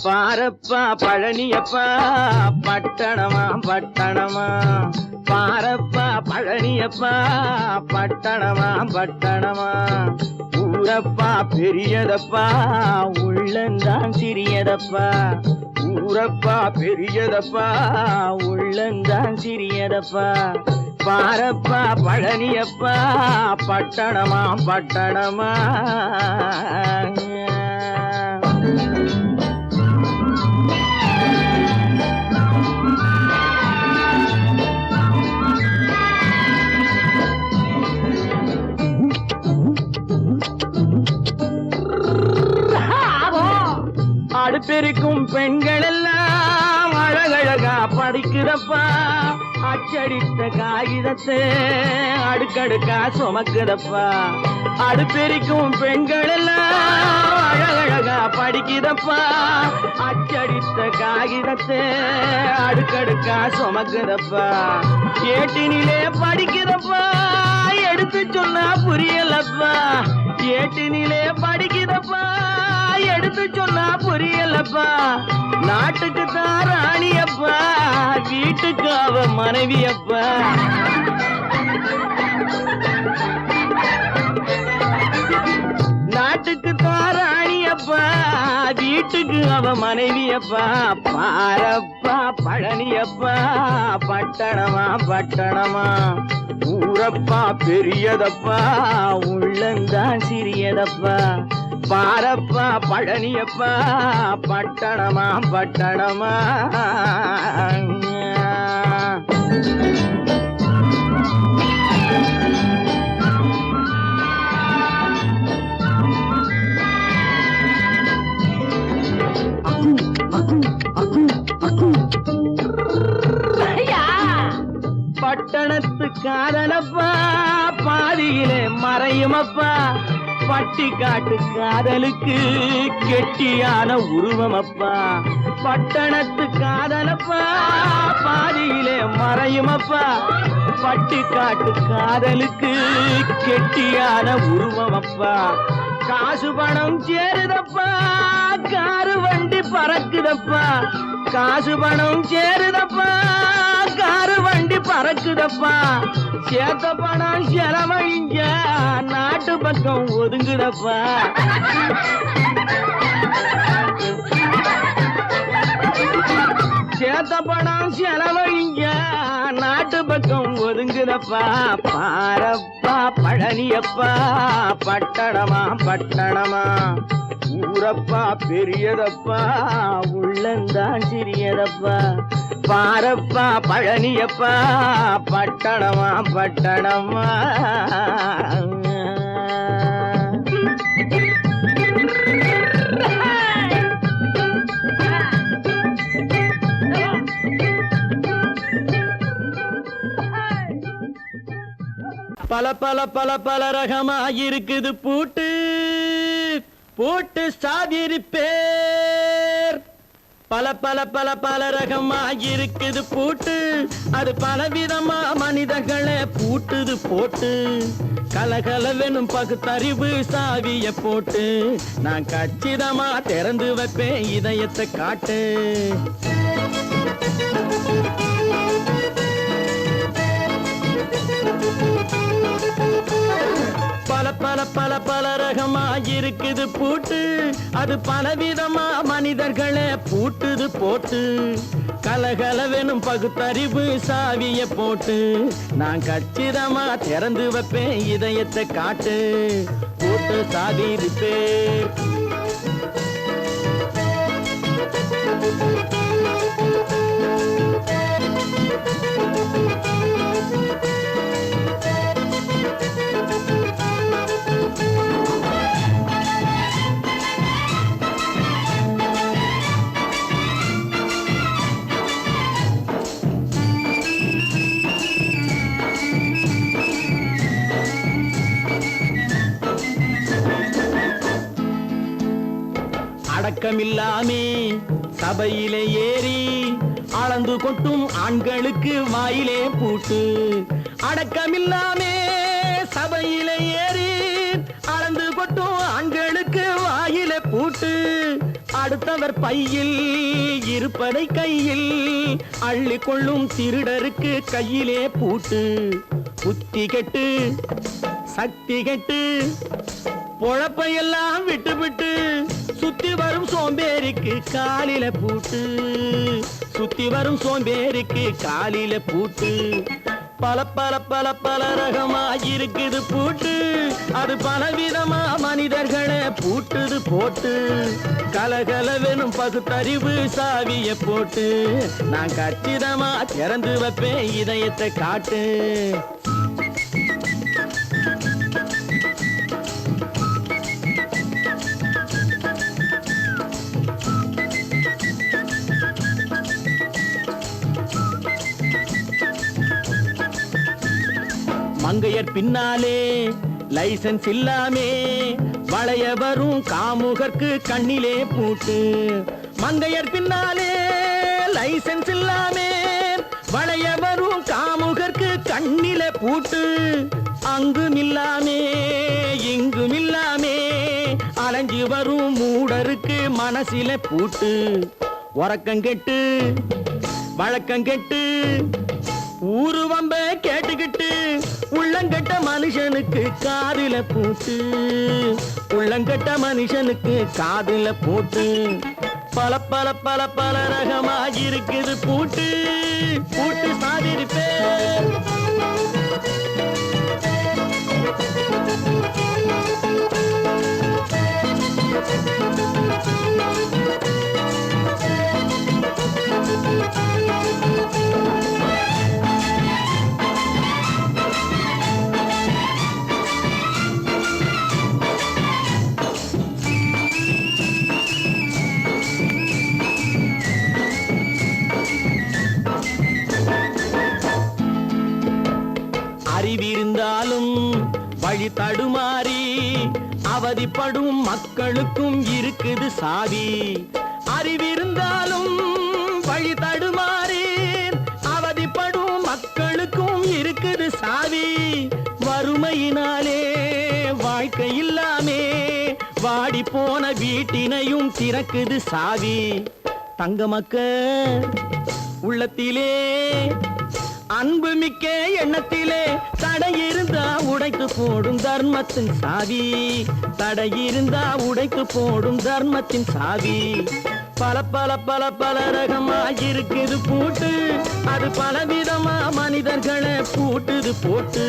பாரப்பா பழனியப்பா பட்டணமா பட்டணமா பாரப்பா பழனியப்பா பட்டணமா பட்டணமா ஊரப்பா பெரியதப்பா உள்ளந்தான் சிறியதப்பா ஊரப்பா பெரியதப்பா உள்ளந்தான் சிறியதப்பா பாரப்பா பழனியப்பா பட்டணமா பட்டணமா அடுப்பெருக்கும் பெண்கள் எல்லாம் அழகழகா படிக்கிறப்பா அச்சடித்த காகிதத்தை அடுக்கடுக்கா சுமக்குதப்பா அடுப்பெருக்கும் பெண்கள் எல்லாம் அழகழகா படிக்கிறப்பா அச்சடித்த காகிதத்தை அடுக்கடுக்கா சுமக்குதப்பா ஏட்டினிலே படிக்கிறப்பா எடுத்து சொன்னா புரியலப்பா ஏட்டினிலே படிக்கிறப்பா எடுத்து சொன்னா புரியலப்பா நாட்டுக்கு தான் ராணியப்பா வீட்டுக்கு அவ மனைவியப்பா நாட்டுக்கு தான் ராணியப்பா வீட்டுக்கு அவ மனைவியப்பா பாரப்பா பழனியப்பா பட்டணமா பட்டணமா ஊரப்பா பெரியதப்பா உள்ளந்தான் சிறியதப்பா பாரப்பா பழனியப்பா பட்டணமா பட்டணமா பட்டணத்து காதலப்பா பாதியிலே மறையுமப்பா பட்டி காட்டு காதலுக்கு கெட்டியான உருவமப்பா பட்டணத்து காதலப்பா பாதியிலே மறையுமப்பா பட்டி காட்டு காதலுக்கு கெட்டியான உருவமப்பா காசு பணம் சேருதப்பா காரு வண்டி பறக்குதப்பா காசு பணம் சேருதப்பா காரு வண்டி பறக்குதப்பா சேத்த பணம் செலவழிஞ்ச நாட்டு பக்கம் ஒதுங்குதப்பா சேத்த பணம் செலவழிஞ்ச நாட்டு பக்கம் ஒதுங்குதப்பா பாரப்பா பழனியப்பா பட்டணமா பட்டணமா ஊரப்பா பெரியதப்பா உள்ளந்தான் சிறியதப்பா பாரப்பா பழனியப்பா பட்டணமா பட்டணமா பல பல பல பல ரகமா இருக்குது பூட்டு பூட்டு சாதிரி பேர் பல பல பல பல ரகமா இருக்குது பூட்டு அது பலவிதமா மனிதர்களை பூட்டுது போட்டு கலகலவெனும் பகுத்தறிவு சாவிய போட்டு நான் கச்சிதமா திறந்து வைப்பேன் இதயத்தை காட்டு பல பல பல பல ரகமா இருக்குது பூட்டு அது பலவிதமா மனிதர்களை பூட்டுது போட்டு கலகலவெனும் பகுத்தறிவு சாவிய போட்டு நான் கச்சிதமா திறந்து வைப்பேன் இதயத்தை காட்டு போட்டு சாதிருப்பேன் அடக்கமில்லாமே சபையிலே ஏறி அளந்து கொட்டும் ஆண்களுக்கு வாயிலே பூட்டு அடக்கமில்லாமே சபையிலே ஏறி அளந்து கொட்டும் ஆண்களுக்கு வாயிலே பூட்டு அட அடுத்தவர் பையில் இருப்பதை கையில் அள்ளி கொள்ளும் திருடருக்கு கையிலே பூட்டு. புத்தி கெட்டு சக்தி கெட்டு பொழப்பையெல்லாம் விட்டு விட்டு சுத்தி வரும் சோம்பேறிக்கு காலில பூட்டு. சுத்தி வரும் சோம்பேறிக்கு காலில பூட்டு. பல பல பல பல ரகமா இருக்குது பூட்டு. அது பலவிதமா மனிதர்களை பூட்டுது போட்டு. கலகலவெனும் பகுத்தறிவு சாவிய போட்டு நான் கச்சிதமா திறந்து வைப்பேன் இதயத்தை காட்டு. மங்கையர் பின்னாலே லைசன்ஸ் இல்லாமே வளைய வரும் காமுகர்க்கு கண்ணிலே பூட்டு. மங்கையர் பின்னாலே லைசன்ஸ் இல்லாமே வளைய வரும் காமுகர்க்கு கண்ணிலே பூட்டு. அங்கும் இல்லாமே இங்கும் இல்லாமே அலைஞ்சு வரும் மூடருக்கு மனசில பூட்டு. உறக்கங்கெட்டு வழக்கங்கெட்டு ஊரு வம்ப கேட்டுக்கிட்டு உள்ளங்கட்ட மனுஷனுக்கு காதில பூட்டு. உள்ளங்கட்ட மனுஷனுக்கு காதில பூட்டு. பல பல பல பல ரகமா இருக்குது பூட்டு. பூட்டு சாதிருப்பே அறிவிருந்தாலும் வழி தடுமாறி அவதிப்படும் மக்களுக்கும் இருக்குது சாவி. அறிவிருந்தாலும் வழி தடுமாறி அவதிப்படும் மக்களுக்கும் இருக்குது சாவி. வறுமையினாலே வாழ்க்கை இல்லாமே வாடி போன வீட்டினையும் திறக்குது சாவி. தங்க மக்க உள்ளத்திலே அன்பு மிக்க எண்ணத்திலே தடையிருந்தா உடைத்து போடும் தர்மத்தின் சாவி. தடையிருந்தா உடைத்து போடும் தர்மத்தின் சாவி. பல பல பல பல ரகமா இருக்குது பூட்டு. அது பலவிதமா மனிதர்களை பூட்டுது போட்டு.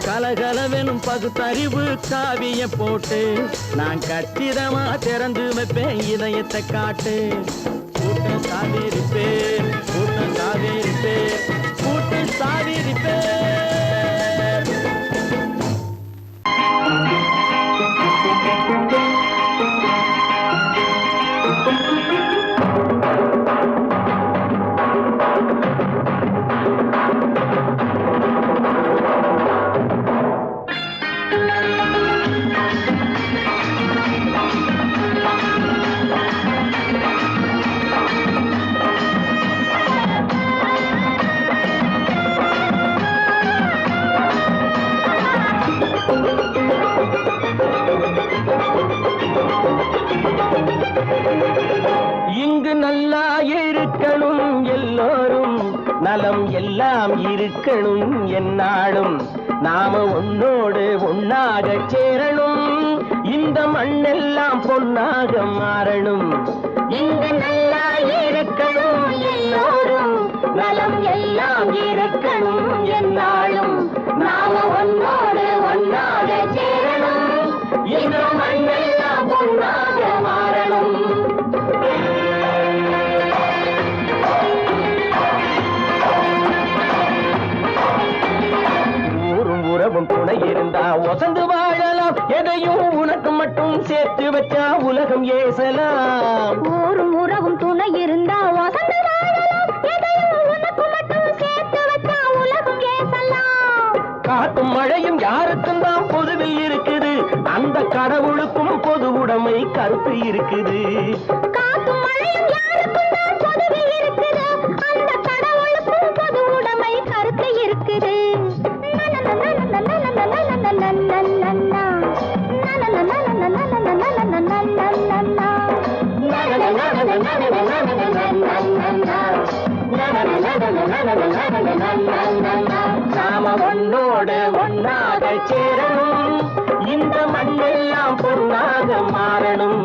கலகலவெனும் பகுத்தறிவு காவிய போட்டு நான் கச்சிதமா திறந்து வைப்பேன் இதயத்தை காட்டு. கூட்டம் சாவிருப்பேன் கூட்டம் சாவிருப்பேன் கூட்டு சாவிருப்பேன். நல்லா இருக்கணும் எல்லோரும் நலம் எல்லாம் இருக்கணும் என்னாலும் நாம ஒன்னோடு ஒன்னாக சேரணும் இந்த மண்ணெல்லாம் பொன்னாக மாறணும். இங்கு நல்லா இருக்கணும் எல்லோரும் நலம் எல்லாம் இருக்கணும் என்னாலும் நாம ஒன்னோடு ஒன்னாக சேரணும் இந்த மண்ணெல்லாம் பொன்னாக மாறணும். துணை இருந்தா வசந்து வாழலாம் எதையும் உனக்கு மட்டும் சேர்த்து வச்சா உலகம் ஏசலாம். ஊரும் உறவும் துணை இருந்தா வசந்து வாழலாம் எதையும் உனக்கு மட்டும் சேர்த்து வச்சா உலகம் ஏசலாம். காத்தும் மழையும் யாருக்கும் தான் பொதுவில் இருக்குது அந்த கடவுளுக்கும் பொது உடைமை கருத்து இருக்குது. காத்தும் மழையும் யாருக்கும் தான் பொதுவில் இருக்குது அந்த கடவுளுக்கும் பொது உடைமை கருத்து இருக்குது. நன நாம ஒன்னோடு ஒன்னாக சேரணும், இந்த மண்ணெல்லாம் பொன்னாக மாறணும்.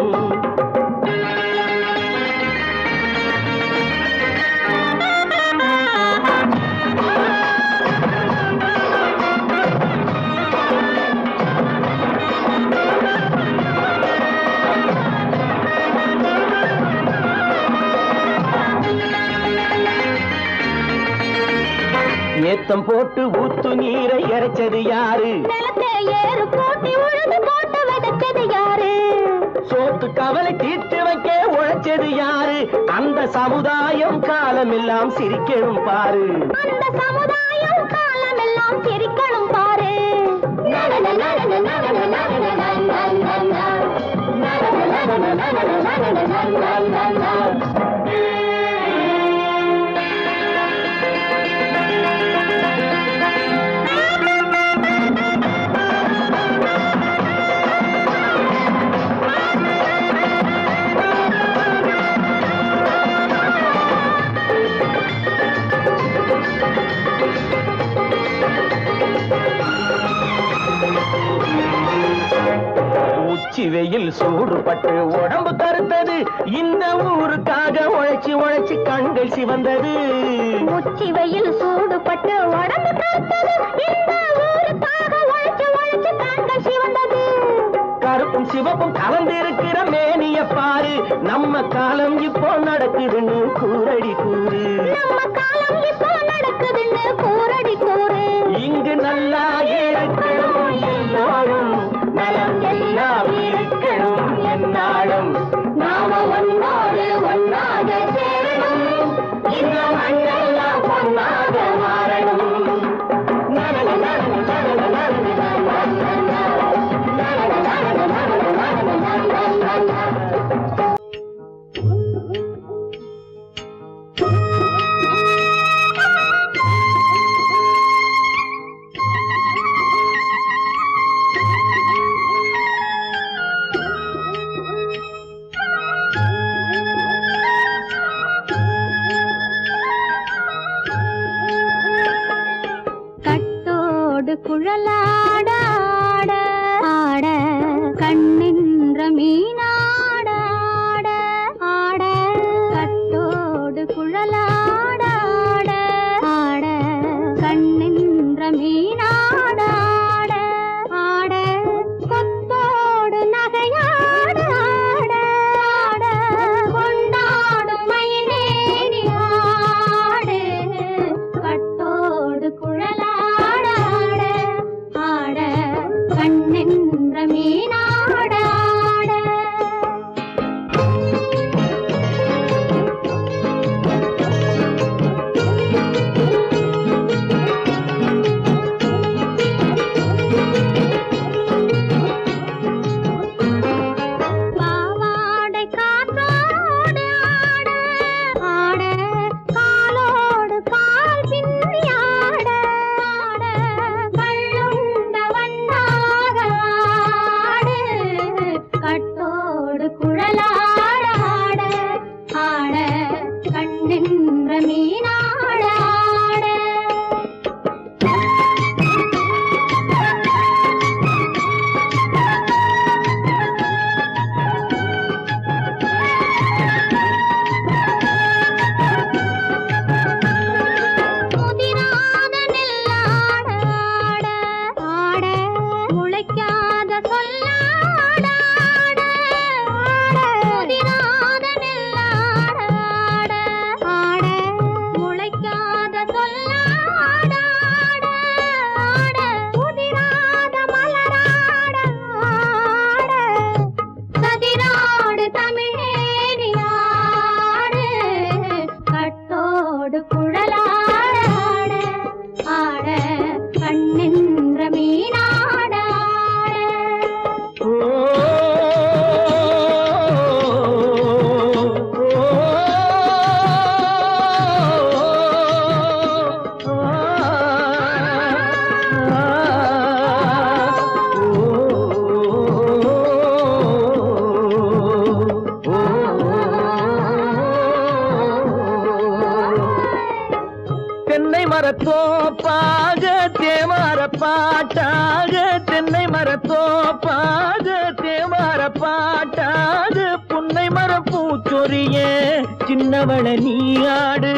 ஏத்தம் போட்டு ஊத்து நீரை இறைச்சது யாரு? நிலத்தை ஏறு போட்டி உழுது போட்டு விதைச்சது யாரு? சோத்து கவலை தீர்த்து வைக்க உழைச்சது யாரு? அந்த சமுதாயம் காலமெல்லாம் சிரிக்கணும் பாரு. அந்த சமுதாயம் காலமெல்லாம் சிரிக்கணும் பாரு. உச்சி வெயில் சூடுபட்டு உடம்பு கருத்தது, இந்த ஊருக்காக உழைச்சி உழைச்சி கண்கள் சிவந்தது. உச்சி வெயில் சூடுபட்டு உடம்பு கருத்தது, இந்த ஊருக்காக உழைச்சு உழைச்சு கண்கள் சிவந்தது. கருப்பும் சிவப்பும் கலந்திருக்கிற மேனிய பாரு, நம்ம காலம் இப்போ நடக்குதுன்னு கூரடி கூறு. நம்ம காலம் இப்போ நடக்குதுன்னு கூரடி கூறு. இங்கு நல்லா இருக்கணும் எல்லாரும், நலம் எல்லாம் இருக்கணும் என்னாலும். நாம ஒன்னோடு ஒன்னாக சேரணும், இந்த மண்ணெல்லாம் பொன்னாக மாறணும். மரத்தோப்பாக தேவார பாட்டாக தென்னை மரத்தோப்பாக தேவார பாட்டாக புன்னை மரம் பூச்சொரிய சின்னவள நீயாடு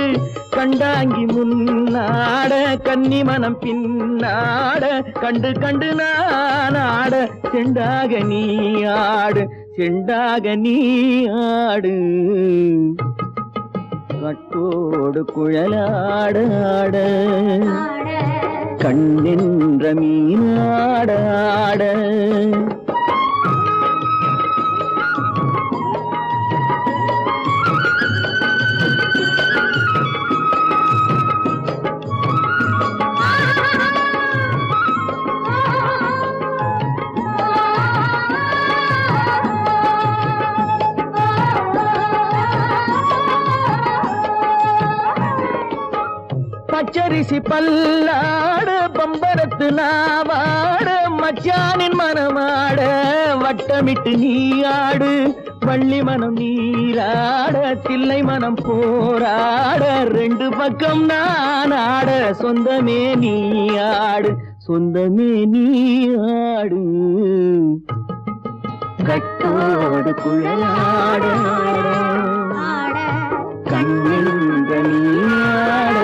கண்டாங்கி முன்னாட கன்னி மனம் பின்னாட கண்டு கண்டு நானாட செண்டாக நீயாடு செண்டாக நீயாடு கட்டோடு குழலாடாட கண்ணென்ற மீனாடாட பச்சரிசி பல்லாட பம்பரத்து நாவாட மச்சானின் மனமாட வட்டமிட்டு நீயாடு வள்ளி மனம் நீராட தில்லை மனம் போராட ரெண்டு பக்கம் நானாட சொந்தமே நீயாடு சொந்தமே நீயாடு கட்டோடு குழலாட கண்ணென்ற நீயாட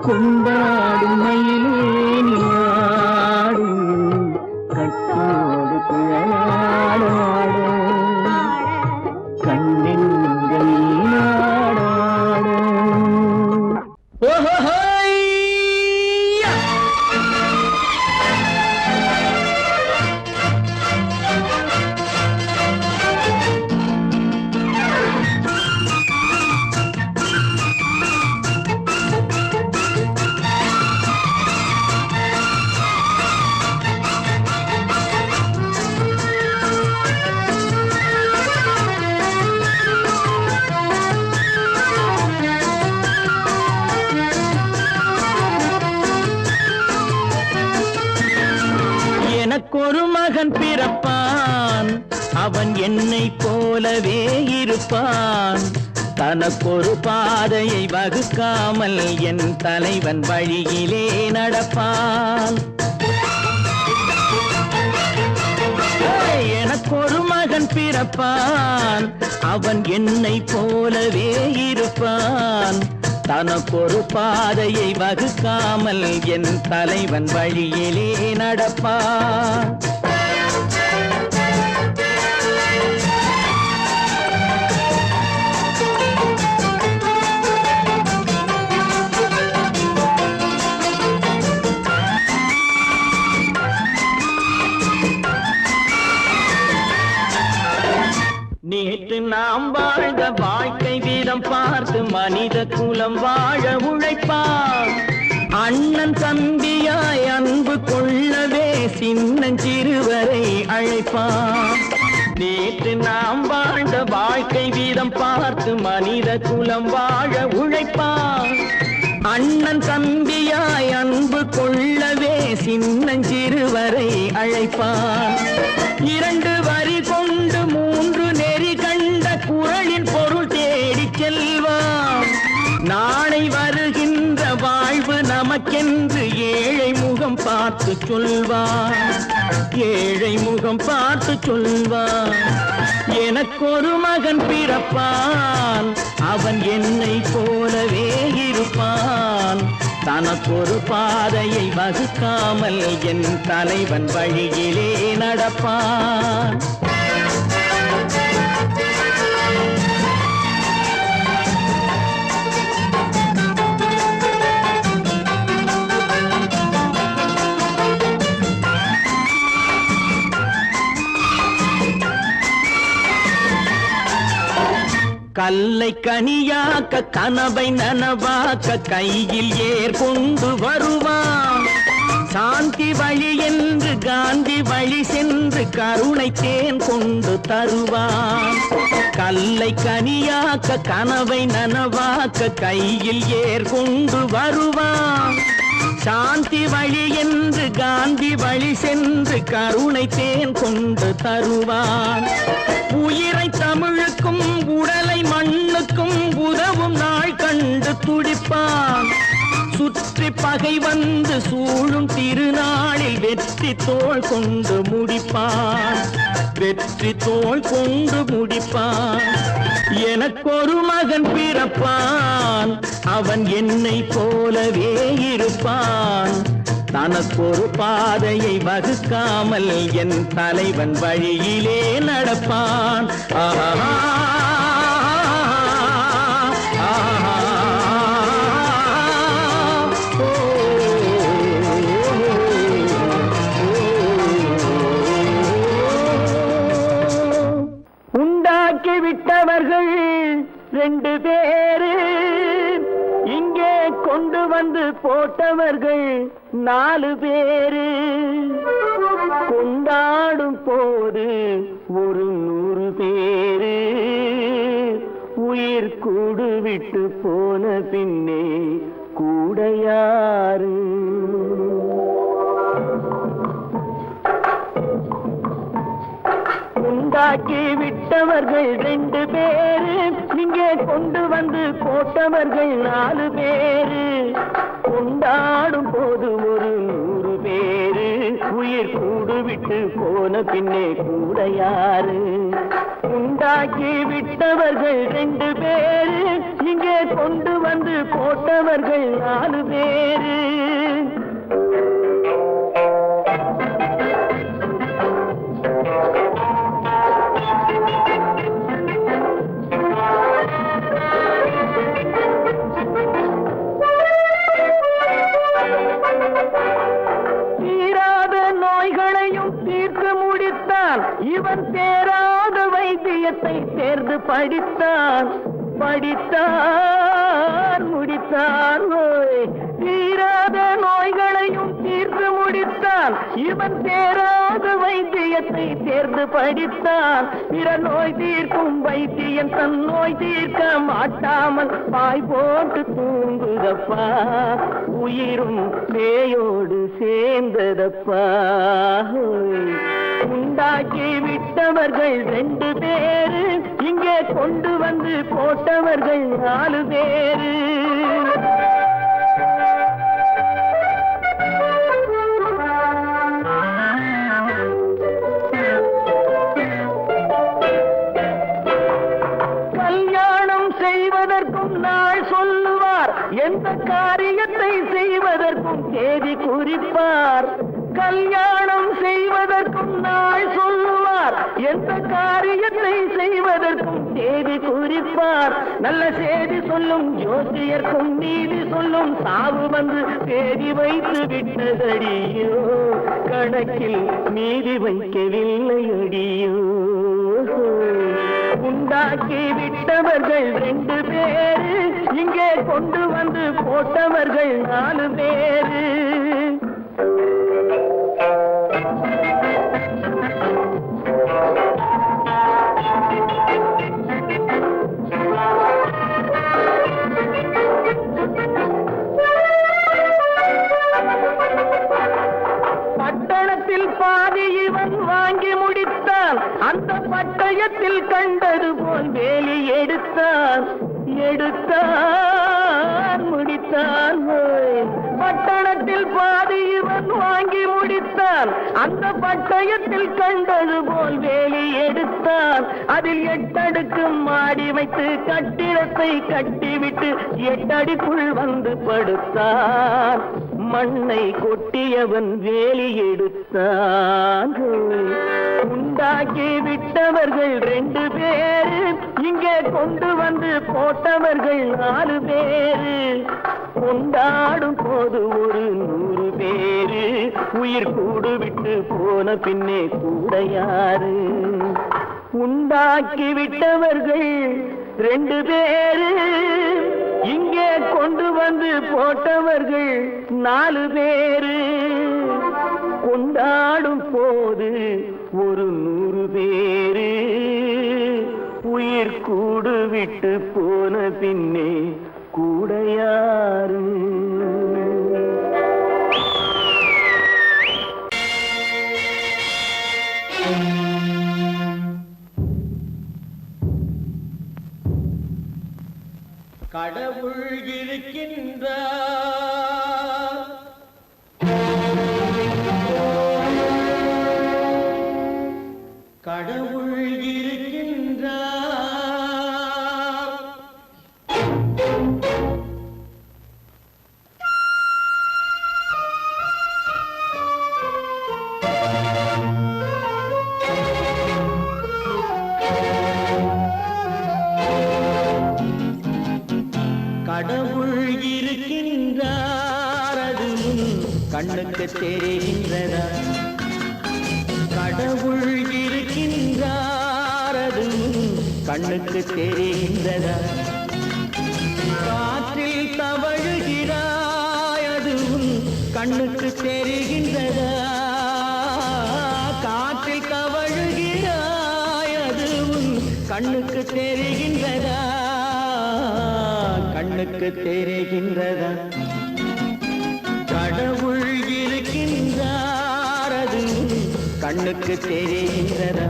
கொண்டாடு மயிலேனியாடு கட்டோடு குழலாடாடு கண்ணெங்கள் நீராடாடு எனக்கொரு மகன் பிறப்பான் அவன் என்னை போலவே இருப்பான் தனக்கொரு பாதையை வகுக்காமல் என் தலைவன் வழியிலே நடப்பான் எனக்கொரு மகன் பிறப்பான் அவன் என்னை போலவே இருப்பான் தனக்கொரு பாதையை வகுக்காமல் என் தலைவன் வழியிலே நடப்பான் நேற்று நாம் வாழ்ந்த வாழ்க்கை வீதம் பார்த்து மனித குலம் வாழ உழைப்பான் அண்ணன் தம்பியாய் அன்பு கொள்ளவே சின்னஞ்சிறுவரை அழைப்பான் நேற்று நாம் வாழ்ந்த வாழ்க்கை வீதம் பார்த்து மனித குலம் வாழ உழைப்பான் அண்ணன் தம்பியாய் அன்பு கொள்ளவே சின்னஞ்சிறுவரை அழைப்பான் இரண்டு வரி கொண்டு மூன்று நெறி கண்ட குறளின் பொருள் தேடிச் செல்வான் நாளை வருகின்ற வாழ்வு நமக்கென்று ஏழை முகம் பார்த்து சொல்வான் ஏழை முகம் பார்த்து சொல்வான் எனக்கொரு மகன் பிறப்பான் அவன் என்னை போலவே இருப்பான் தனக்கொரு பாதையை வகுக்காமல் என் தலைவன் வழியிலே நடப்பான் கல்லை கனியாக்க கனவை நனவாக்க கையில் ஏற்கொண்டு வருவான் சாந்தி வழி என்று காந்தி வழி சென்று கருணை தேன் கொண்டு தருவான் கல்லை கனியாக்க கனவை நனவாக்க கையில் ஏற்கொண்டு வருவான் சாந்தி வழி என்று காந்தி வழி சென்று கருணை தேன் கொண்டு தருவான். உயிரை தமிழுக்கும் உடலை மண்ணுக்கும் உதவும் நாள் கண்டு துடிப்பான். சுற்றி பகை வந்து சூழும் திருநாளில் வெற்றி தோள் கொண்டு முடிப்பான். வெற்றி தோள் கொண்டு முடிப்பான். எனக்கொரு மகன் பிறப்பான், அவன் என்னை போலவே இருப்பான். தனக்கொரு பாதையை வகுக்காமல் என் தலைவன் வழியிலே நடப்பான். ஆஹா விட்டவர்கள் 2 பேரு, இங்கே கொண்டு வந்து போட்டவர்கள் 4 பேரு. கொண்டாடும் போது ஒரு 100 பேரு, உயிர் கூடு விட்டு போன பின்னே கூட யாரு? உண்டாக்கி விட்டவர்கள் 2 பேரு, இங்கே கொண்டு வந்து போட்டவர்கள் 4 பேரு. கொண்டாடும் போது ஒரு 100 பேரு, உயிர் கூடு விட்டு போன பின்னே கூட யாரு? உண்டாக்கி விட்டவர்கள் 2 பேரு, இங்கே கொண்டு வந்து போட்டவர்கள் 4 பேரு. இவன் தேராத வைத்தியத்தை தேர்ந்து படித்தான். முடித்தான். தீராத நோய்களையும் தீர்த்து முடித்தான். இவன் தேராத வைத்தியத்தை தேர்ந்து படித்தான். பிற நோய் தீர்க்கும் வைத்தியன் தன் நோய் தீர்க்க மாட்டாமல் பாய் போட்டு தூங்குதப்பா. உயிரும் பேயோடு சேர்ந்ததப்பா. உண்டாக்கி விட்டவர்கள் 2 பேரு, இங்கே கொண்டு வந்து போட்டவர்கள் 4 பேரு. கல்யாணம் செய்வதற்கும் நாள் சொல்லுவார், எந்த காரியத்தை செய்வதற்கும் தேதி குறிப்பார். கல்யாணம் செய்வதற்கும் நாள் சொல்லுவார், எந்த காரியத்தை செய்வதற்கும் தேதி குறிப்பார். நல்ல செய்தி சொல்லும் ஜோசியர்க்கும் நீதி சொல்லும் சாவு வந்து தேதி வைத்து விட்டதடியோ. கணக்கில் நீதி வைக்கவில்லை அடியோ. உண்டாக்கி விட்டவர்கள் 2 பேரு, இங்கே கொண்டு வந்து போட்டவர்கள் 4 பேரு. பட்டணத்தில் பாதி இவன் வாங்கி முடித்தான். அந்த பட்டயத்தில் கண்டது போல் வேலி எடுத்தான். முடித்தான். பட்டணத்தில் பாதி இவன் வாங்கி முடித்தான். அந்த பட்டயத்தில் கண்டது போல் வேலி எடுத்தான். அதில் 8 அடுக்கு மாடி வைத்து கட்டிடத்தை கட்டிவிட்டு 8 அடிக்குள் வந்து படுத்தான். மண்ணை கொட்டியவன் வேலி எடுத்தான். உண்டாக்கி விட்டவர்கள் 2 பேரு, இங்கே கொண்டு வந்து போட்டவர்கள் 4 பேரு. கொண்டாடும் போது ஒரு 100 பேரு, உயிர் கூடு விட்டு போன பின்னே கூட யாரு? உண்டாக்கி விட்டவர்கள் 2 பேரு, இங்கே கொண்டு வந்து போட்டவர்கள் 4 பேரு. கொண்டாடும் போது ஒரு 100 பேரு, உயிர் கூடு விட்டு போன பின்னே கூட யாரு? கடவுள் இருக்கின்றார், கடவுள் இருக்கின்றார். கடவுள் இருக்கின்றார், அது கண்ணுக்கு தெரிகின்றதா? கடவுள் இருக்கின்றார், அது கண்ணுக்கு தெரிகின்றதா? காற்றில் தவழுகிறாய், அது கண்ணுக்கு தெரிகின்றதா? காற்றில் தவழுகிறாய், அது கண்ணுக்கு தெரிகின்றதா? கண்ணுக்கு தெரிகின்றதா? கடவுள் இருக்கின்றார், அது கண்ணுக்கு தெரிகின்றதா?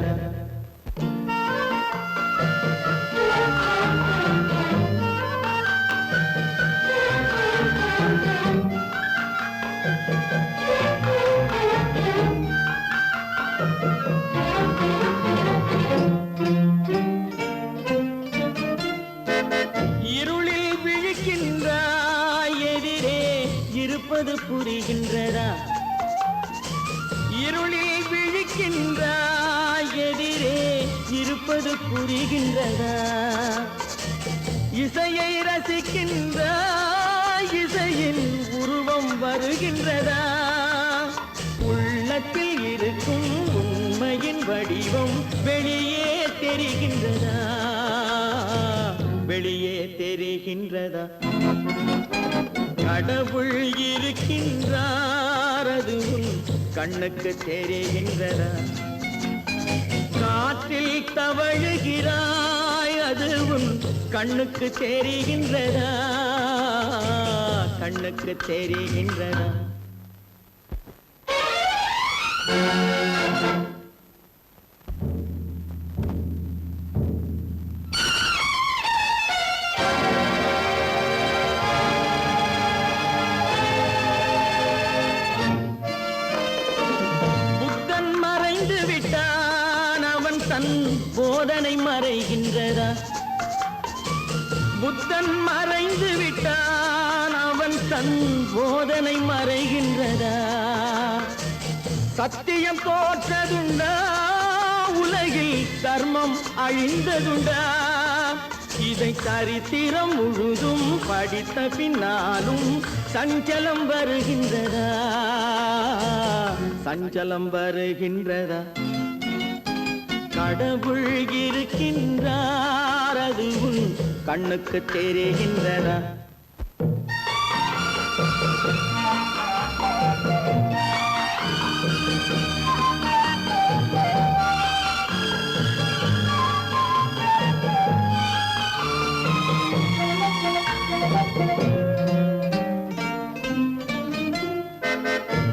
இருளில் விழிக்கின்றாய், எதிரே இருப்பது புரிகின்றதா? இருளில் விழிக்கின்றாய், எதிரே இருப்பது புரிகின்றதா? இசையை ரசிக்கின்றாய், இசையின் உருவம் வருகின்றதா? உள்ளத்தில் இருக்கும் உண்மையின் வடிவம் வெளியே தெரிகின்றதா? வெளியே தெரிகின்றதா? கடவுள் இருக்கின்றார், அது கண்ணுக்கு தெரிகின்றதா? காற்றில் தவழுகிறாய், அது கண்ணுக்கு தெரிகின்றதா? கண்ணுக்கு தெரிகின்றதா? புத்தன் மறைந்து விட்டான், அவன் தன் போதனை மறைகின்றதா? புத்தன் மறைந்து விட்டான், அவன் தன் போதனை மறைகின்றதா? சத்தியம் தோற்றதுண்டா? உலகில் தர்மம் அழிந்ததுண்டா? இதை சரித்திரம் முழுதும் படித்த பின்னாலும் சஞ்சலம் வருகின்றதா? சஞ்சலம் வருகின்றதா? கடவுள் இருக்கின்றார், அது கண்ணுக்கு தெரிகின்றதா?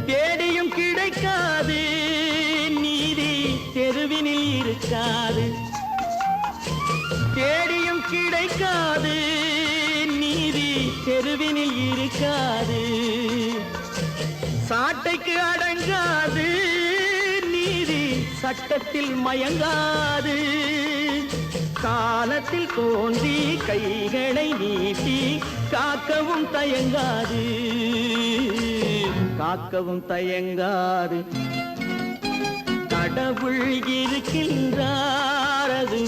தேடியும் கிடைக்காது நீதி, தெருவினில் இருக்காது. தேடியும் கிடைக்காது நீதி, தெருவினில் இருக்காது. சாட்டைக்கு அடங்காது நீதி, சட்டத்தில் மயங்காது. காலத்தில் தோன்றி கைகளை நீட்டி காக்கவும் தயங்காது, காக்கவும் தயங்காது. கடவுள் இருக்கின்றார், அது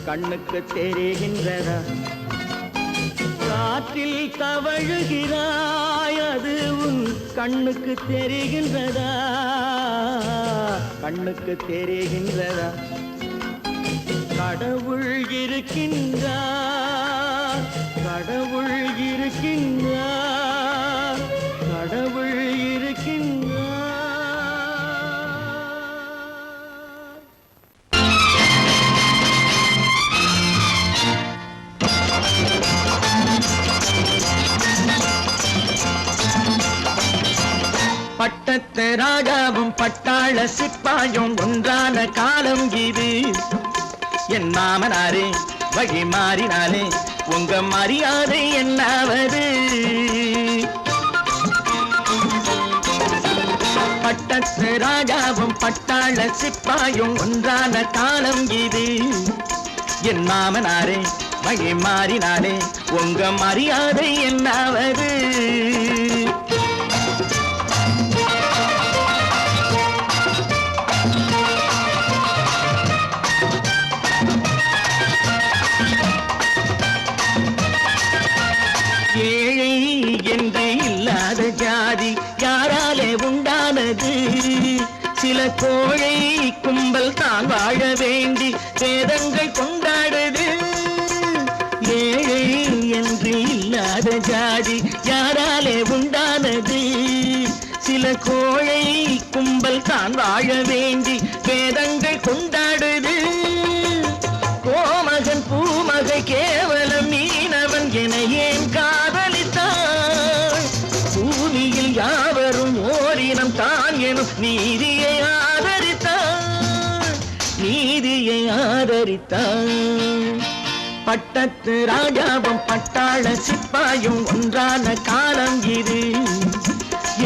கண்ணுக்கு தெரிகின்றதா? காற்றில் தவழுகிறாய், அது கண்ணுக்கு தெரிகின்றதா? கண்ணுக்கு தெரிகின்றதா? கடவுள் இருக்கின்றார், கடவுள் இருக்கின்றார், கடவுள் இருக்கின்றார். பட்டத்து ராஜாவும் பட்டாள சிப்பாயும் ஒன்றான காலம் இது. என் மாமனாரே வழி மாறினாலே உங்க மரியாதை என்னாவது? பட்டத்து ராஜாவும் பட்டாள சிப்பாயும் ஒன்றான காலம் இது. என் மாமனாரே வழி மாறினாலே உங்க மரியாதை என்னாவது? ஏழை என்று இல்லாத ஜாதி யாராலே உண்டானது? சில கோழை கும்பல் தான் வாழ வேண்டி வேதங்கள் கொண்டாடுது. ஏழை என்று இல்லாத ஜாதி யாராலே உண்டானது? சில கோழை கும்பல் தான் வாழ வேண்டி வேதங்கள் கொண்டாடுது. கோமகன் பூமகை கேவலம் மீனவன் என ஏன் காதலித்தான்? பூமியில் யாவரும் ஓரினம் தான் எனும் நீதியை ஆதரித்தான், நீதியை ஆதரித்தான். பட்டத்து ராஜாவும் பட்டாள சிப்பாயும் ஒன்றான காலம் இது.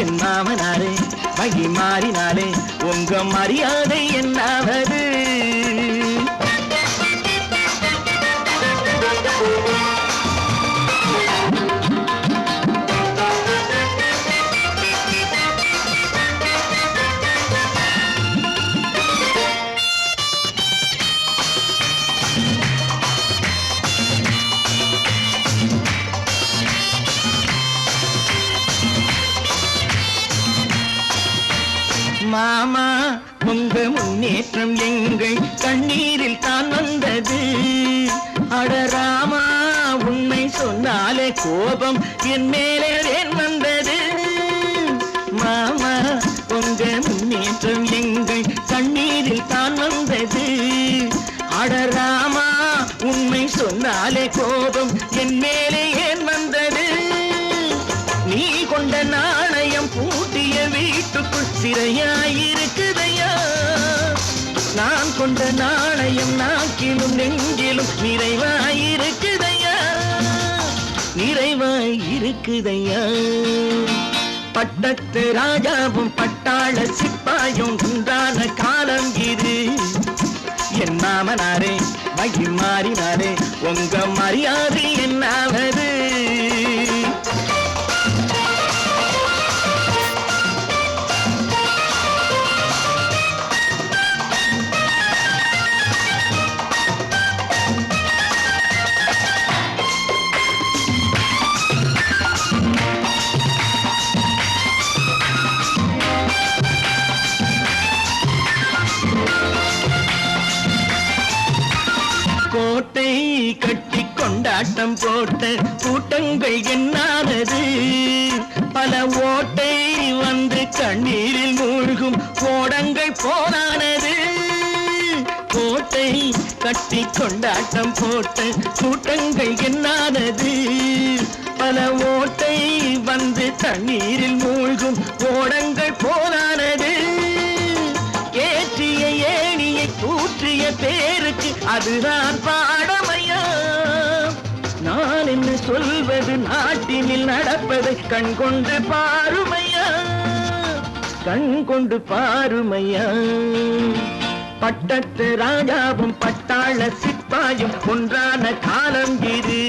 என் மாமனாரே வழி மாறினாலே உங்க மரியாதை என்னாவது? மாமா உங்க முன்னேற்றம் எங்கள் கண்ணீரில் தான் வந்தது. அடராமா உண்மை சொன்னாலே கோபம் என் மேலே ஏன் வந்தது? மாமா உங்க முன்னேற்றம் எங்கள் கண்ணீரில் தான் வந்தது. அடராமா உண்மை சொன்னாலே கோபம் என் மேலே ஏன் வந்தது? நீ கொண்ட நாணயம் பூட்டிய வீட்டுக்குள் சிறையாயிருக்குதையா? நான் கொண்ட நாணயம் நாக்கிலும் நெஞ்சிலும் நிறைவாயிருக்குதையா, நிறைவாயிருக்குதையா. பட்டத்து ராஜாவும் பட்டாள சிப்பாயும் ஒன்றான காலம் இது. என் மாமனாரே வழி மாறினாரே உங்க மரியாதை என்னாவது? கோட்டை கட்டி கொண்டாட்டம் போட்ட கூட்டங்கள் என்னானது? பல ஓட்டை வந்து கண்ணீரில் மூழ்கும் கோடங்கள் போனானது. கோட்டை கட்டி கொண்டாட்டம் போட்ட கூட்டங்கள் என்னானது? பல ஓட்டை வந்து தண்ணீரில் மூழ்கும் கோடங்கள் போனானது. ஏற்றிய ஏணியை தூற்றிய பேருக்கு அதுதான் பாடமையா? நான் என்ன சொல்வது? நாட்டினில் நடப்பதை கண் கொண்டு பாருமையா, கண் கொண்டு பாருமையா. பட்டத்து ராஜாவும் பட்டாள சிப்பாயும் ஒன்றான காலம் இது.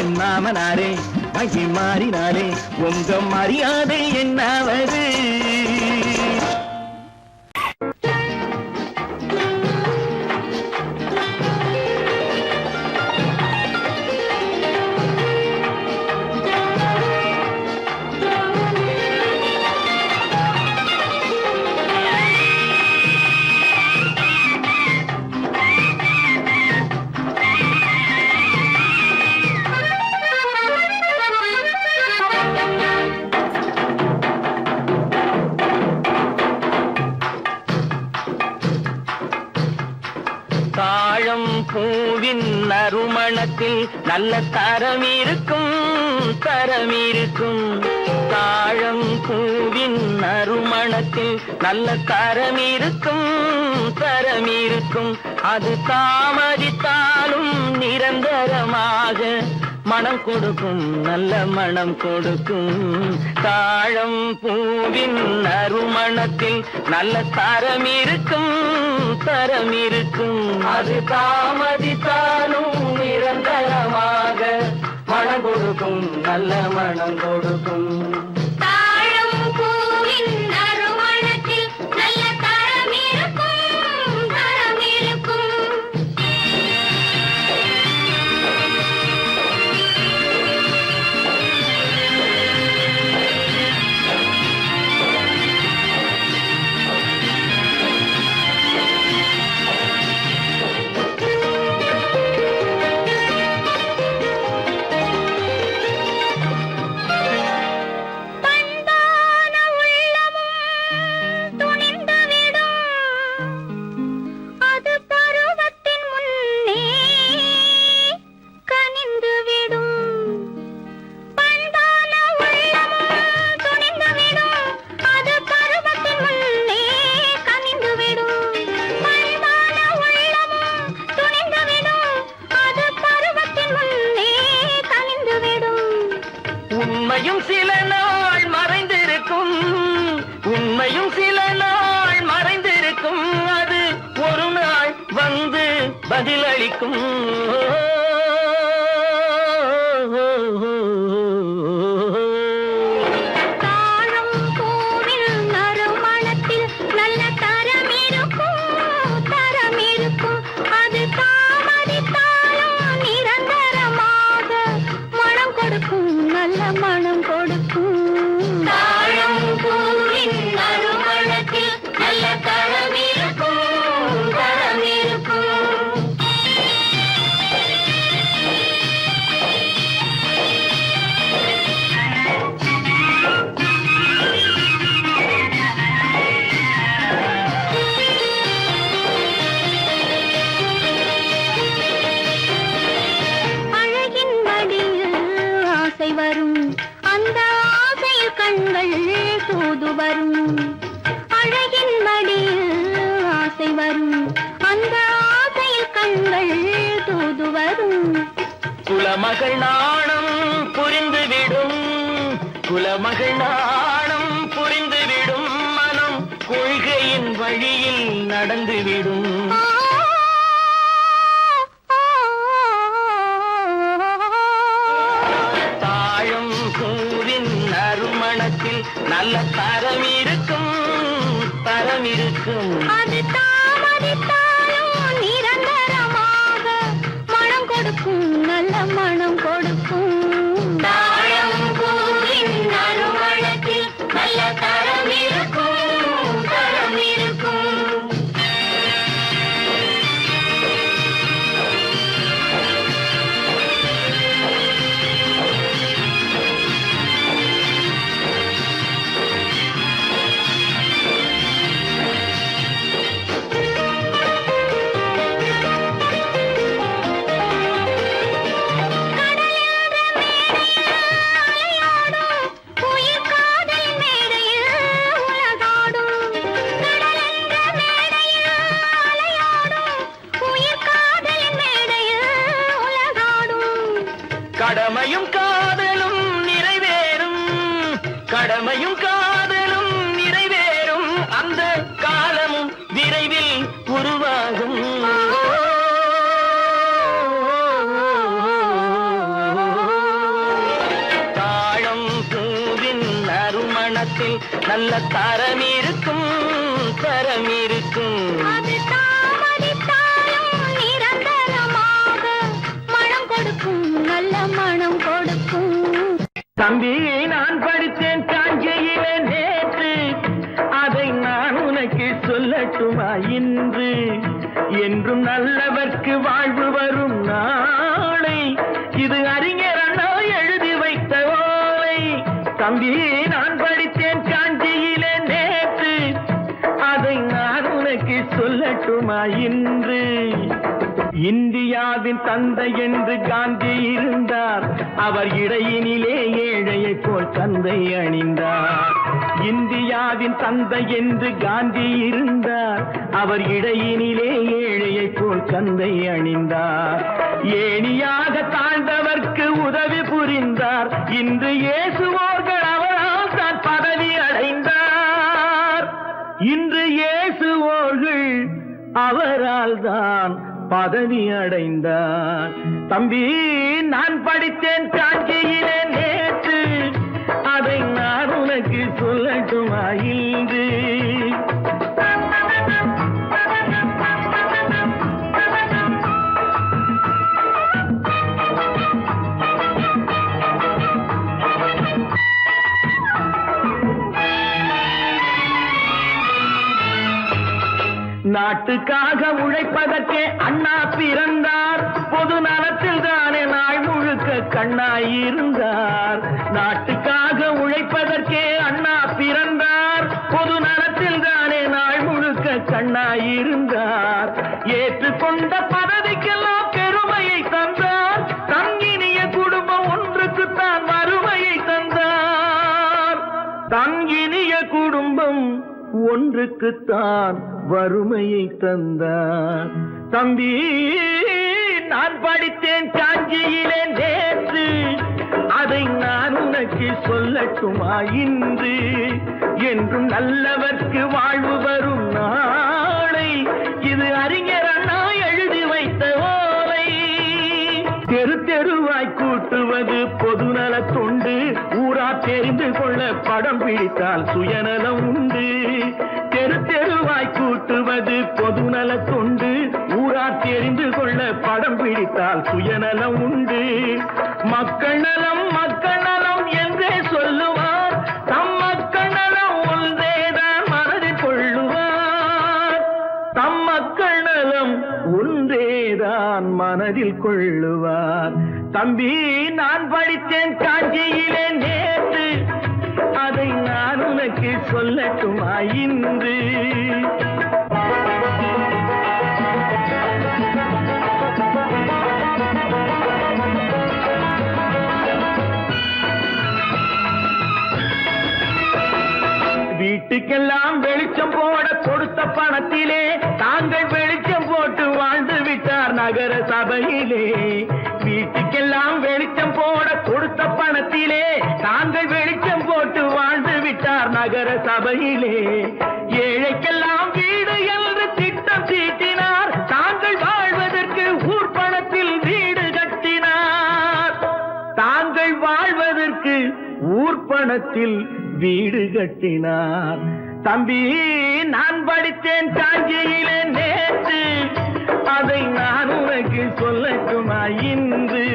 என் மாமனாரே வழி மாறினாரே உங்க மரியாதை என்னாவது? தாழம் பூவின் நறுமணத்தில் நல்ல தரம் இருக்கும் தரம் இருக்கும். தாழம் பூவின் நறுமணத்தில் நல்ல தரம் இருக்கும் தரம் இருக்கும். அது தாமதித்தாலும் நிரந்தரமாக மனம் கொடுக்கும் நல்ல மனம் கொடுக்கும். தாழம் பூவின் நறுமணத்தில் நல்ல தரம் இருக்கும் தரம் இருக்கும். அது தாமதித்தாலும் நிரந்தரமாக மனம் கொடுக்கும் நல்ல மனம் கொடுக்கும். தாழம் பூவின் நறுமணத்தில் நல்ல தரம் இருக்கும் தரம் இருக்கும். பண்பான உள்ளமும் துணிந்துவிடும், அது பருவத்தின் முன்னே கனிந்துவிடும். பண்பான உள்ளமும் துணிந்துவிடும், அது பருவத்தின் முன்னே கனிந்துவிடும். பண்பான உள்ளமும் துணிந்துவிடும், அது பருவத்தின் முன்னே கனிந்துவிடும். உண்மையும் சில நாள் மறைந்திருக்கும் உண்மையும் சில நாள் மறைந்திருக்கும். அது ஒரு நாள் வந்து பதிலளிக்கும். தாழம் பூவின் நறுமணத்தில் நல்ல தரம் இருக்கும் தரம் இருக்கும். அது தாமதித்தாலும் நிரந்தரமாக மனம் கொடுக்கும் நல்ல மனம் கொடுக்கும். தாழம் பூவின் நறுமணத்தில் நல்ல தரம் இருக்கும் தரம் இருக்கும். அழகின் மடியில் ஆசை வரும், அந்த ஆசையில் கண்கள் தூது வரும். அழகின் மடியில் ஆசை வரும், அந்த ஆசையில் கண்கள் தூது வரும். குலமகள் நாணம் புரிந்துவிடும் குலமகள் நாணம் புரிந்துவிடும். மனம் கொள்கையின் வழியில் நடந்துவிடும். தாழம் பூவின் நறுமணத்தில் நல்ல தரம் இருக்கும் தரம் இருக்கும். அது தாமதித்தாலும் நிரந்தரமாக மனம் கொடுக்கும் நல்ல மனம் கொடுக்கும். தாழம் பூவின் நறுமணத்தில் நல்ல தரம் இருக்கும் தரம் இருக்கும். உயிர் காதல் மேடையில் உலகாடும். கடலென்ற மேடையில் அலையாடும், உயிர் காதல் மேடையில் உலகாடும். கடமையும் காதலும் நிறைவேறும் கடமையும் காதலும் நிறைவேறும். அந்த காலமும் விரைவில் உருவாகும். தாழம் பூவின் நறுமணத்தில் நல்ல தரம் இருக்கும் தரம் இருக்கும். அது தாமதித்தாலும் நிரந்தரமாக மனம் கொடுக்கும் நல்ல மனம் கொடுக்கும். தம்பி, நான் படித்தேன் காஞ்சியிலே நேற்று, அதை நான் உனக்கு சொல்லட்டுமா இன்று? என்றும் நல்லவர்க்கு வாழ்வு வரும் நாளை, இது அறிஞர் அண்ணா எழுதி வைத்த ஓலை. தம்பி, நான் படித்தேன் காஞ்சியிலே நேற்று, அதை நான் உனக்கு உனக்கு சொல்லட்டுமா இன்று இந்தியாவின் தந்தை என்று காந்தி இருந்தார் அவர் இடையினிலே ஏழையை போல் தந்தை அணிந்தார் இந்தியாவின் தந்தை என்று காந்தி இருந்தார் அவர் இடையினிலே ஏழையை போல் தந்தை அணிந்தார் ஏணியாக தாழ்ந்தவர்க்கு உதவி புரிந்தார் இன்று இயேசுவோர்கள் அவரால் தான் பதவி அடைந்தார் இன்று இயேசுவோர்கள் அவரால் தான் பதவி அடைந்தார் தம்பி நான் படித்தேன் காஞ்சியிலே நேற்று அதை நான் உனக்கு சொல்லட்டுமா இன்று நாட்டுக்காக உழைப்பதற்கே அண்ணா பிறந்தார் பொது நலத்தில் தானே நாள் முழுக்க கண்ணாயிருந்தார் நாட்டுக்காக உழைப்பதற்கே அண்ணா பிறந்தார் பொது நலத்தில் தானே நாள் முழுக்க கண்ணாயிருந்தார் ஏற்றுக்கொண்ட பதவிக்கெல்லாம் பெருமையை தந்தார் தங்கினிய குடும்பம் ஒன்றுக்குத்தான் வறுமையை தந்தார் தங்கினிய குடும்பம் ஒன்றுக்குத்தான் வறுமையை தந்தார் தம்பி நான் படித்தேன் காஞ்சியிலே நேற்று அதை நான் உனக்கு சொல்லட்டுமா இன்று என்றும் நல்லவர்க்கு வாழ்வு வரும் நாளை இது அறிஞர் அண்ணா எழுதி வைத்த ஓலை தெரு தெருவாய் கூட்டுவது பொதுநல தொண்டு ஊரா தெரிந்து கொள்ள படம் பிடித்தால் சுயநலம் உண்டு தெரு தெருவாய் கூட்டுவது பொதுநல தொண்டு ஊரா தெரிந்து கொள்ள படம் பிடித்தால் சுயநலம் உண்டு மக்கள் நலம் என்றே சொல்லுவார் தம் மக்கள் நலம் ஒன்றேதான் மனதில் கொள்ளுவார் தம் மக்கள் நலம் ஒன்றேதான் மனதில் கொள்ளுவார் தம்பி நான் படித்தேன் காஞ்சியிலே நேற்று அதை நான் உனக்கு சொல்லட்டுமா இன்று வீட்டுக்கெல்லாம் வெளிச்சம் போட கொடுத்த பணத்திலே தாங்கள் வெளிச்சம் போட்டு வாழ்ந்து விட்டார் நகர சபையிலே வீட்டுக்கெல்லாம் வெளிச்சம் போட கொடுத்த பணத்திலே தாங்கள் வெளிச்சம் போட்டு வாழ்ந்து விட்டார் நகர சபையிலே ஏழைக்கெல்லாம் வீடு என்று திட்டம் தீட்டினார் தாங்கள் வாழ்வதற்கு ஊர் பணத்தில் வீடு கட்டினார் தாங்கள் வாழ்வதற்கு ஊர் பணத்தில் வீடு கட்டினார் தம்பி நான் படித்தேன் காஞ்சியிலே நேற்று அதை நான் உனக்கு சொல்லட்டுமா இன்று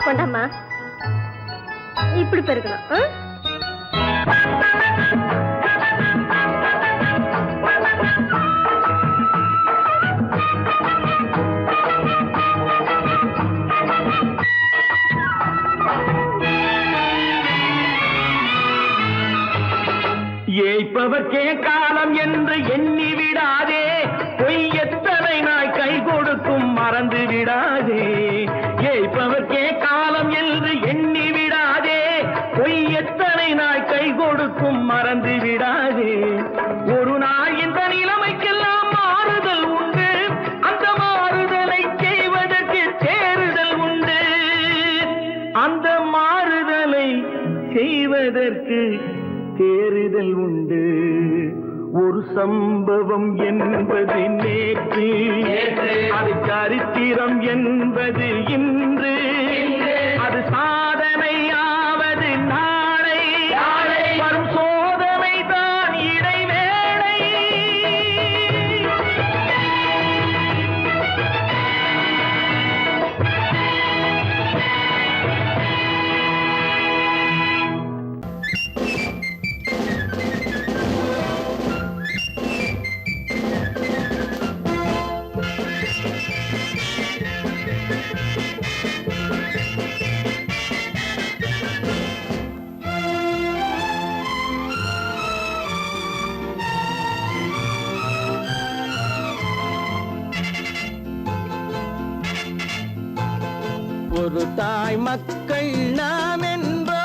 கொண்டாமா இப்படி பெருக்கணும் ஏய்ப்பவர்க்கே காலம் என்று எண்ணி விடாதே பொய் எத்தனை நாய் கை கொடுக்கும் மறந்து விடாதே ஏய்ப்பவர்க்கே காலம் என்று எண்ணி விடாதே பொய் எத்தனை நாய் கை கொடுக்கும் மறந்து விடாதே ஒரு நாள் இந்த நிலைமைக்கெல்லாம் மாறுதல் உண்டு அந்த மாறுதலை செய்வதற்கு தேறுதல் உண்டு அந்த மாறுதலை செய்வதற்கு தேறுதல் உண்டு ஒரு சம்பவம் என்பது நேற்று அது சரித்திரம் என்பது இன்று அது சாதனையாவது நாளை வரும் சோதனை தான் இடைவேளை ஒரு தாய் மக்கள் நாம் என்போம்,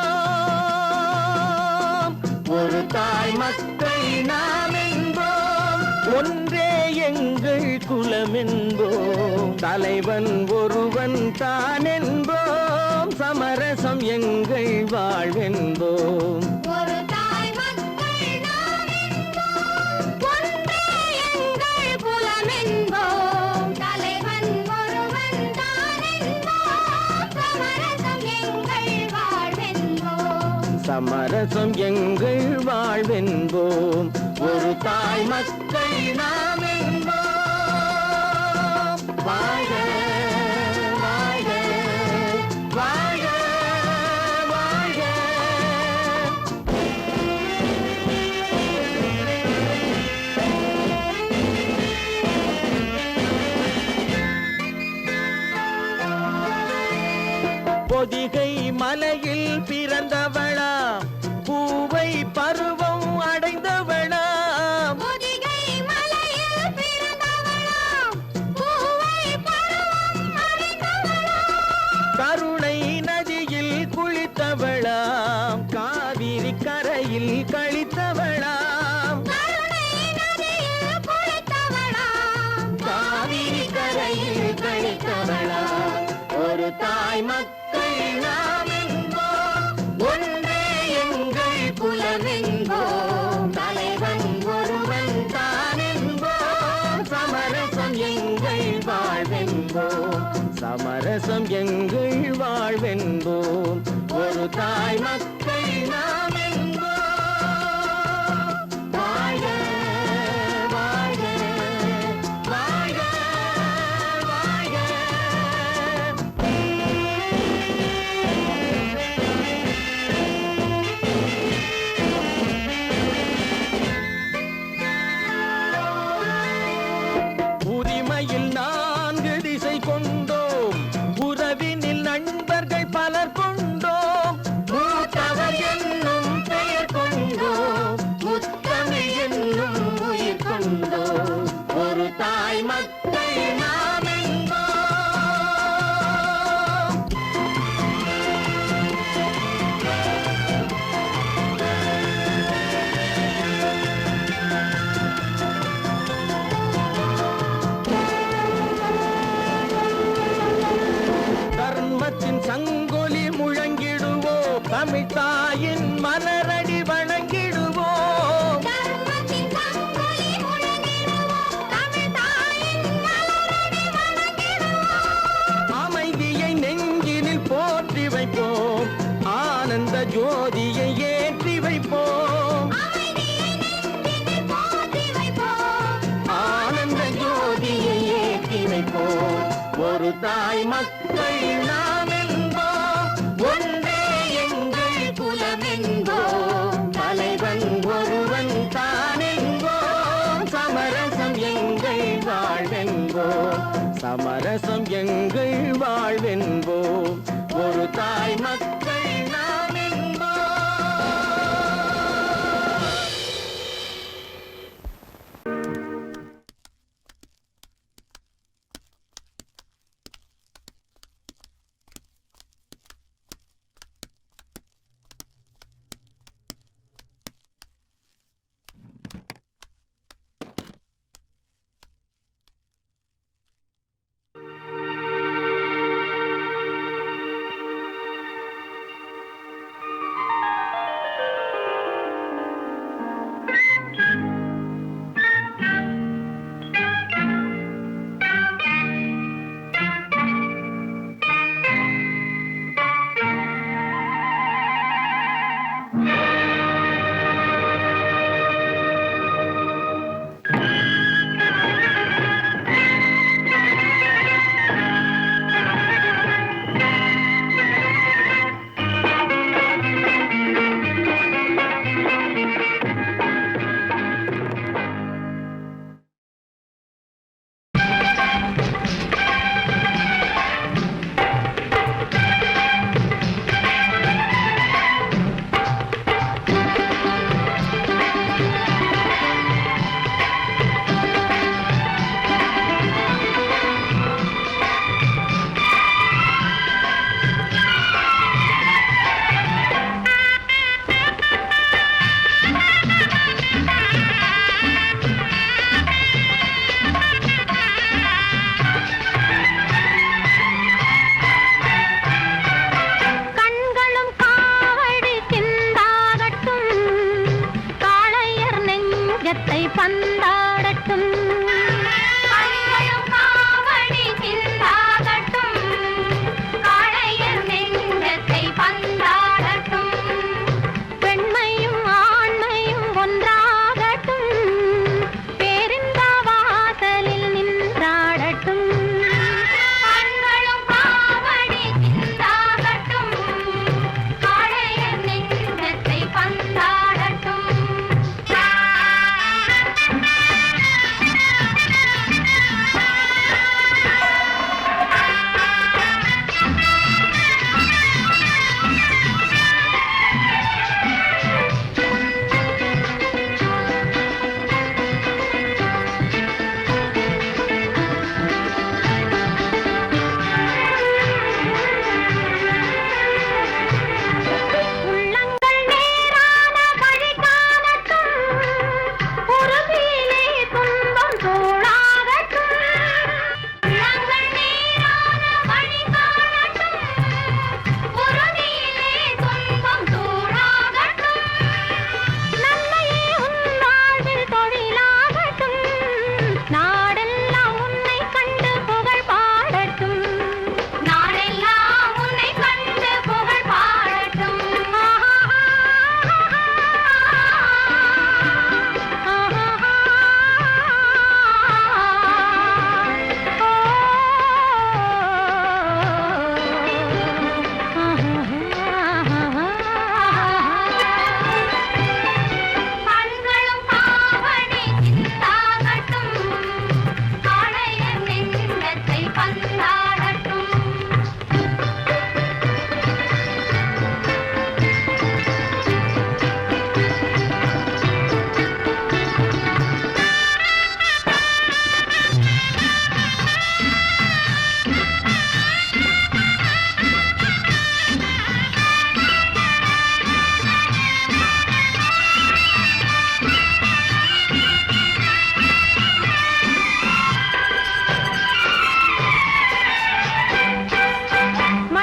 ஒரு தாய் மக்கள் நாம் என்போம், ஒன்றே எங்கள் குலம் என்போம், தலைவன் ஒருவன் தான் என்போம், சமரசம் எங்கள் வாழ்வென்போம். ஒரு தாய் மக்கள் நாம் என்போம், ஒன்றே எங்கள் குலம் என்போம், தலைவன் ஒருவன் தான் என்போம், சமரசம் எங்கள் வாழ்வென்போம். சமரசம் எங்கள் வாழ்வென்போம், ஒரு தாய் மக்கள் நாம் என்போம். வாழ்க வாழ்க வாழ்க வாழ்க. பொதிகை மலையில் பிறந்தவளா, பூவை பருவம் அடைந்தவளா, பொதிகை மலையில் பிறந்தவளாம், பூவை பருவம் அடைந்தவளாம், கருணை நதியில் குளித்தவளாம், காவிரி கரையில் கழித்தவளாம், கருணை நதியில் குளித்தவளாம், காவிரி கரையில் கழித்தவளாம். ஒரு தாய் மக்கள் நாம் என்போம், ஒன்றே எங்கள் குலம் என்போம், தலைவன் ஒருவன் தான் என்போம், சமரசம் எங்கள் வாழ்வென்போம், சமரசம் எங்கள் வாழ்வென்போம், ஒரு தாய் மக்கள் நாம் என்போம். வாழ்க வாழ்க வாழ்க வாழ்க. உரிமையில் 4 திசை கொண்டோம், உறவினில் நண்பர்கள் பலர் கொண்டோம், மூத்தவர் என்னும் பெயர் கொண்டோம், முத்தமிழ் என்னும் உயிர் கொண்டோம், ஒரு தாய் மக்கள் நாம் என்போம். தர்மத்தின் சங்கொலி முழங்கிடுவோம், தமிழ் தாயின் மலரடி வணங்கிடுவோம், தர்மத்தின் சங்கொலி முழங்கிடுவோம், தமிழ் தாயின் மலரடி வணங்கிடுவோம், அமைதியை நெஞ்சினில் போற்றி வைப்போம், ஆனந்த ஜோதியை ஏற்றி வைப்போம், அமைதியை நெஞ்சினில் போற்றி வைப்போம், ஆனந்த ஜோதியை ஏற்றி வைப்போம், ஒரு தாய் மக்கள் நாம் என்போம், ஒன்றே எங்கள் குலம் என்போம், தலைவன் ஒருவன் தான் என்போம், சமரசம் எங்கள் வாழ்வென்போம், சமரசம் எங்கள் வாழ்வென்போம், ஒரு தாய் மக்கள் நாம் என்போம்.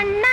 கண்ணா